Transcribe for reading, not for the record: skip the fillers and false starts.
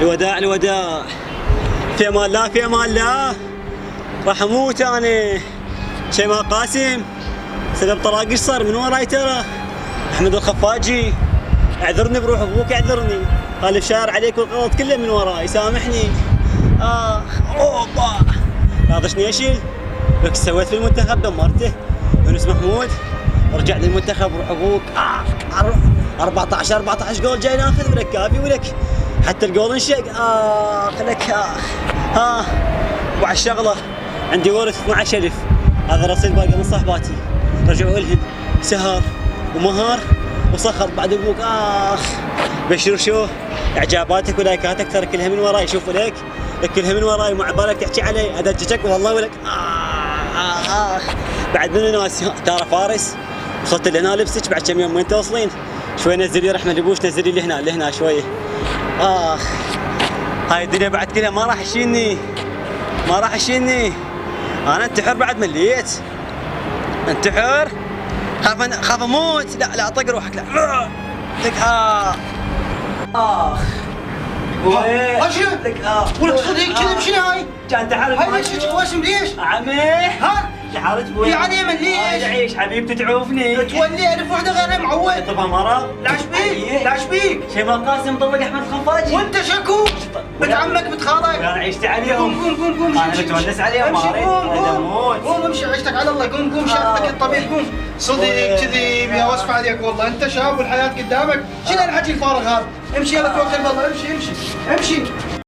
الوداع الوداع. في امان الله في امان الله. راح اموت انا. شيماء قاسم سبب طلاق ايش صار من وراي ترى؟ احمد الخفاجي اعذرني بروح ابوك اعذرني. خالف شار عليك والغلط كله من وراي سامحني. اوبا ناضشني اشيل لك سويت في المنتخب دمرته. يونس محمود رجع للمنتخب روح ابوك. 14 جول جاي ناخذ ولك كافي ولك حتى الجول انشق. لك وعلى الشغله عندي ورث 12,000 هذا رصيد باقي من صاحباتي رجعوا لهم سهر ومهار وصخر بعد ابوك. بشير شو اعجاباتك ولايكاتك ترى كلها من وراي. شوفوا لك كلها من وراي ومع بالك تحكي علي ادججك والله ولك. بعد من الناس ترى فارس وصلت لهنا لبسك بعد كم يوم وين توصلين؟ شوي نزل لي رحمه البوش نزل لي لهنا شويه. هاي الدنيا بعد كلها ما راح يشيلني انا انتحر بعد مليت انتحر. خاف اموت. لا اطق روحك لا لك. اشرب لك ولك صديق كذب شنو هاي؟ كان تعرف هاي ليش تتوسم ليش؟ عمي ها؟ تعرف بوي يعني من ليش؟ عيش حبيبتي تعوفني تولي الف وحده غيرها معود. طبعا مرض. لاش بيك؟ شيماء قاسم مطلق احمد الخفاجي وانت شكو؟ بنت عمك بنت خالك؟ انا عشت عليهم. قوم انا متونس عليهم امشي اموت. قوم امشي عشتك على الله. قوم شافتك الطبيب قوم. صديق كذب يا وصف عليك والله انت شاب والحياه قدامك. شنو الحكي الفارغ هذا؟ امشي يلا توكل بالله امشي.